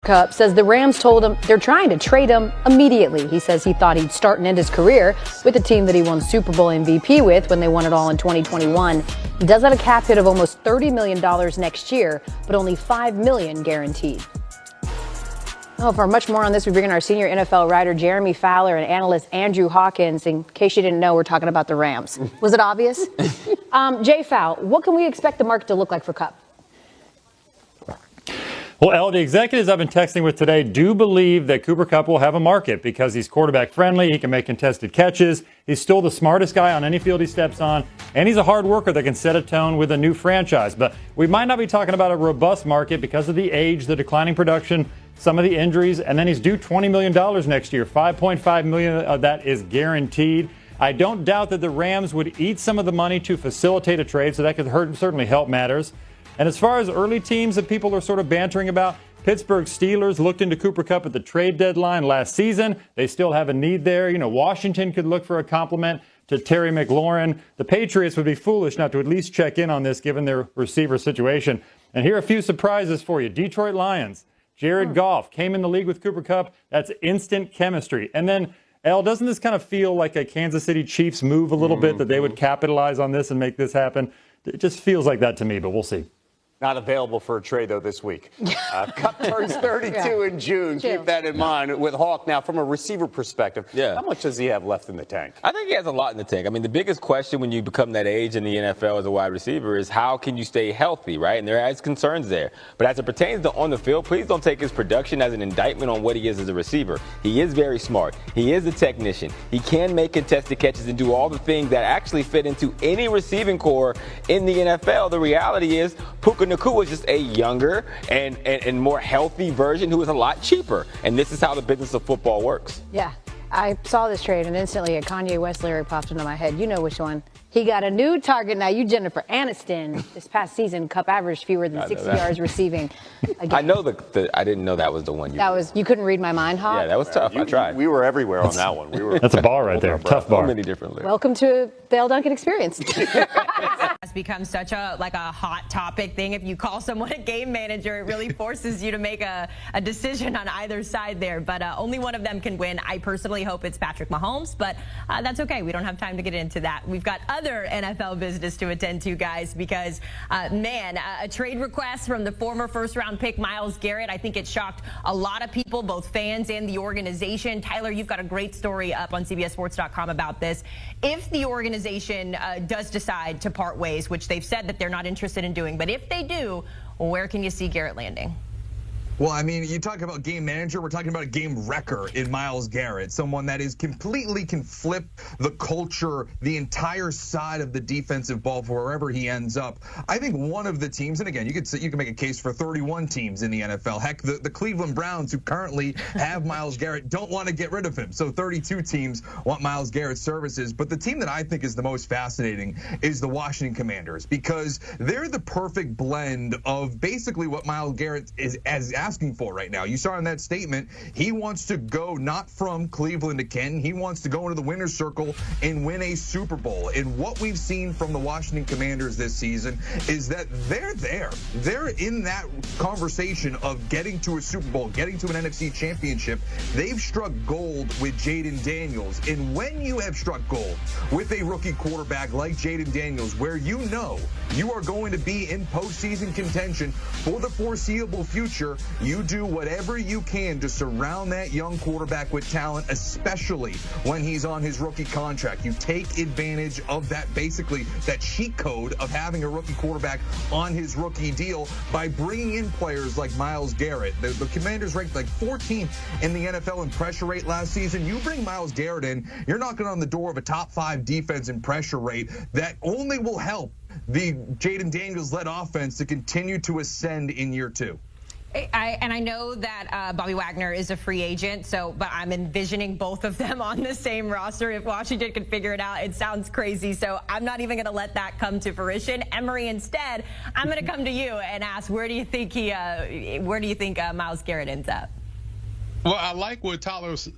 Kupp says the Rams told him they're trying to trade him immediately. He says he thought he'd start and end his career with the team that he won Super Bowl MVP with when they won it all in 2021. He does have a cap hit of almost $30 million next year, but only $5 million guaranteed. Oh, for much more on this, we bring in our senior NFL writer, Jeremy Fowler, and analyst Andrew Hawkins. In case you didn't know, we're talking about the Rams. Was it obvious? Jay Fowl, what can we expect the market to look like for Kupp? Well, Elle, the executives I've been texting with today do believe that Cooper Kupp will have a market because he's quarterback friendly. He can make contested catches. He's still the smartest guy on any field he steps on. And he's a hard worker that can set a tone with a new franchise. But we might not be talking about a robust market because of the age, the declining production, some of the injuries. And then he's due $20 million next year. $5.5 million of that is guaranteed. I don't doubt that the Rams would eat some of the money to facilitate a trade, so that could certainly help matters. And as far as early teams that people are sort of bantering about, Pittsburgh Steelers looked into Cooper Kupp at the trade deadline last season. They still have a need there. You know, Washington could look for a compliment to Terry McLaurin. The Patriots would be foolish not to at least check in on this given their receiver situation. And here are a few surprises for you. Detroit Lions, Jared Goff came in the league with Cooper Kupp. That's instant chemistry. And then, Elle, doesn't this kind of feel like a Kansas City Chiefs move a little bit, that they would capitalize on this and make this happen? It just feels like that to me, but we'll see. Not available for a trade, though, this week. Kupp turns 32 in June. Keep that in mind with Hawk. Now, from a receiver perspective, how much does he have left in the tank? I think he has a lot in the tank. I mean, the biggest question when you become that age in the NFL as a wide receiver is how can you stay healthy, right? And there is concerns there. But as it pertains to on the field, please don't take his production as an indictment on what he is as a receiver. He is very smart. He is a technician. He can make contested catches and do all the things that actually fit into any receiving core in the NFL. The reality is Puka Nacua is just a younger and more healthy version who is a lot cheaper. And this is how the business of football works. Yeah, I saw this trade and instantly a Kanye West lyric popped into my head. You know which one. He got a new target now. You Jennifer Aniston. This past season, Kupp averaged fewer than 60 yards receiving. Again. I know I didn't know that was the one you couldn't read my mind, Hawk? Yeah, that was tough. I tried. We were everywhere on that one. That's a bar right there. Tough bar. So many different lyrics. Welcome to the Elle Duncan experience. It's become such a hot topic thing. If you call someone a game manager, it really forces you to make a decision on either side there. But only one of them can win. I personally hope it's Patrick Mahomes, but that's okay. We don't have time to get into that. We've got other NFL business to attend to, guys, because, a trade request from the former first-round pick Mylyes Garrett, I think it shocked a lot of people, both fans and the organization. Tyler, you've got a great story up on CBSSports.com about this. If the organization does decide to part ways, which they've said that they're not interested in doing, but if they do, where can you see Garrett landing? Well, I mean, you talk about game manager, we're talking about a game wrecker in Mylyes Garrett, someone that is completely can flip the culture, the entire side of the defensive ball for wherever he ends up. I think one of the teams, and again, you can make a case for 31 teams in the NFL. Heck, the Cleveland Browns, who currently have Mylyes Garrett, don't want to get rid of him. So 32 teams want Mylyes Garrett's services. But the team that I think is the most fascinating is the Washington Commanders, because they're the perfect blend of basically what Mylyes Garrett is asking for right now. You saw in that statement, he wants to go not from Cleveland to Canton. He wants to go into the winner's circle and win a Super Bowl. And what we've seen from the Washington Commanders this season is that they're there. They're in that conversation of getting to a Super Bowl, getting to an NFC championship. They've struck gold with Jayden Daniels. And when you have struck gold with a rookie quarterback like Jayden Daniels, where you know you are going to be in postseason contention for the foreseeable future, you do whatever you can to surround that young quarterback with talent, especially when he's on his rookie contract. You take advantage of that, basically that cheat code of having a rookie quarterback on his rookie deal by bringing in players like Mylyes Garrett. The Commanders ranked like 14th in the NFL in pressure rate last season. You bring Mylyes Garrett in, you're knocking on the door of a top 5 defense in pressure rate that only will help the Jayden Daniels-led offense to continue to ascend in year 2. I know that Bobby Wagner is a free agent, but I'm envisioning both of them on the same roster. If Washington can figure it out, it sounds crazy. So I'm not even going to let that come to fruition. Emery, instead, I'm going to come to you and ask, where do you think Mylyes Garrett ends up? Well, I like where Tyler's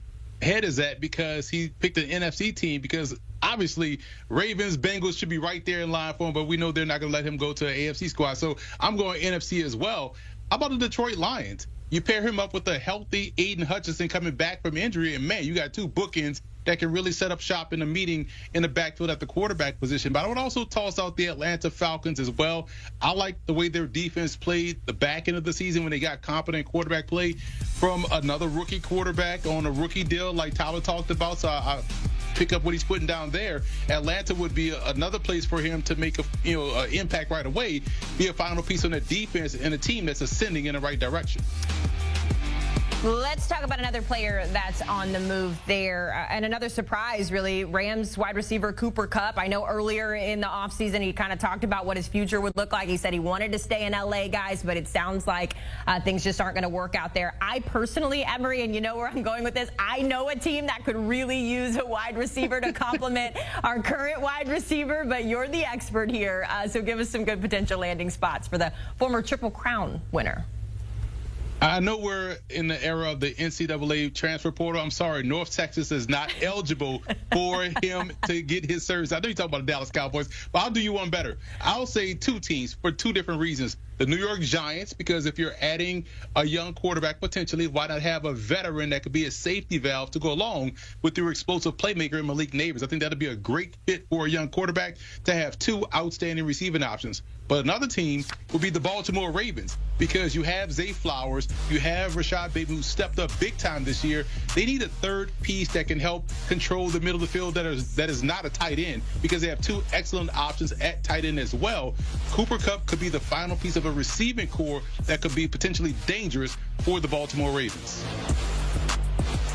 head is at because he picked an NFC team because obviously Ravens, Bengals should be right there in line for him, but we know they're not going to let him go to an AFC squad. So I'm going NFC as well. How about the Detroit Lions? You pair him up with a healthy Aiden Hutchinson coming back from injury, and man, you got two bookends that can really set up shop in a meeting in the backfield at the quarterback position. But I would also toss out the Atlanta Falcons as well. I like the way their defense played the back end of the season when they got competent quarterback play from another rookie quarterback on a rookie deal like Tyler talked about. So I pick up what he's putting down there. Atlanta would be another place for him to make a impact right away, be a final piece on the defense and a team that's ascending in the right direction. Let's talk about another player that's on the move there, and another surprise, really. Rams wide receiver Cooper Kupp. I know earlier in the offseason he kind of talked about what his future would look like. He said he wanted to stay in L.A., guys, but it sounds like things just aren't going to work out there. I personally, Emery, and you know where I'm going with this, I know a team that could really use a wide receiver to complement our current wide receiver, but you're the expert here, so give us some good potential landing spots for the former Triple Crown winner. I know we're in the era of the NCAA transfer portal. I'm sorry, North Texas is not eligible for him to get his service. I know you're talking about the Dallas Cowboys, but I'll do you one better. I'll say two teams for two different reasons. The New York Giants, because if you're adding a young quarterback potentially, why not have a veteran that could be a safety valve to go along with your explosive playmaker in Malik Neighbors? I think that'd be a great fit for a young quarterback to have two outstanding receiving options. But another team would be the Baltimore Ravens, because you have Zay Flowers, you have Rashad Bateman, who stepped up big time this year. They need a third piece that can help control the middle of the field that is not a tight end, because they have two excellent options at tight end as well. Cooper Kupp could be the final piece of a receiving core that could be potentially dangerous for the Baltimore Ravens.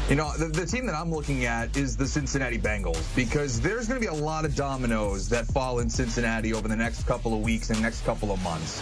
You know, the team that I'm looking at is the Cincinnati Bengals, because there's going to be a lot of dominoes that fall in Cincinnati over the next couple of weeks and next couple of months.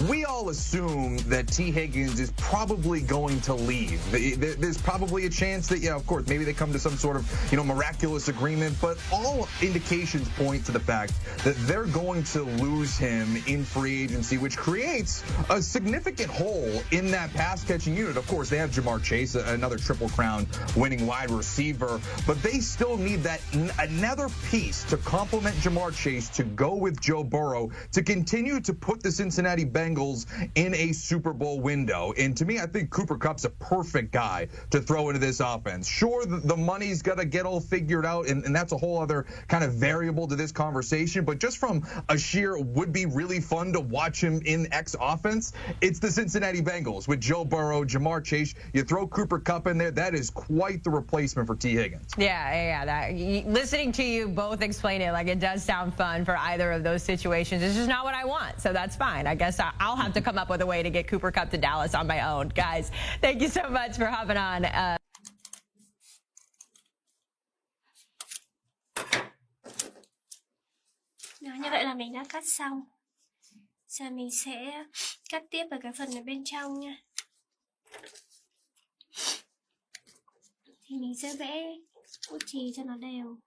We all assume that T. Higgins is probably going to leave. There's probably a chance that, of course, maybe they come to some sort of, miraculous agreement, but all indications point to the fact that they're going to lose him in free agency, which creates a significant hole in that pass-catching unit. Of course, they have Jamar Chase, another Triple Crown winning wide receiver, but they still need that another piece to complement Jamar Chase to go with Joe Burrow to continue to put the Cincinnati Bengals in a Super Bowl window. And to me, I think Cooper Kupp's a perfect guy to throw into this offense. Sure, the money's got to get all figured out, and that's a whole other kind of variable to this conversation, but just from a sheer would be really fun to watch him in X offense, it's the Cincinnati Bengals with Joe Burrow, Jamar Chase. You throw Cooper Kupp in there, that is quite the replacement for T. Higgins. Yeah. Listening to you both explain it, like, it does sound fun for either of those situations. It's just not what I want, so that's fine. I guess I'll have to come up with a way to get Cooper Kupp to Dallas on my own. Guys, thank you so much for hopping on. Như vậy là mình đã cắt xong. Giờ mình sẽ cắt tiếp ở cái phần ở bên trong nha. Thì mình sẽ vẽ bút chì cho nó đều.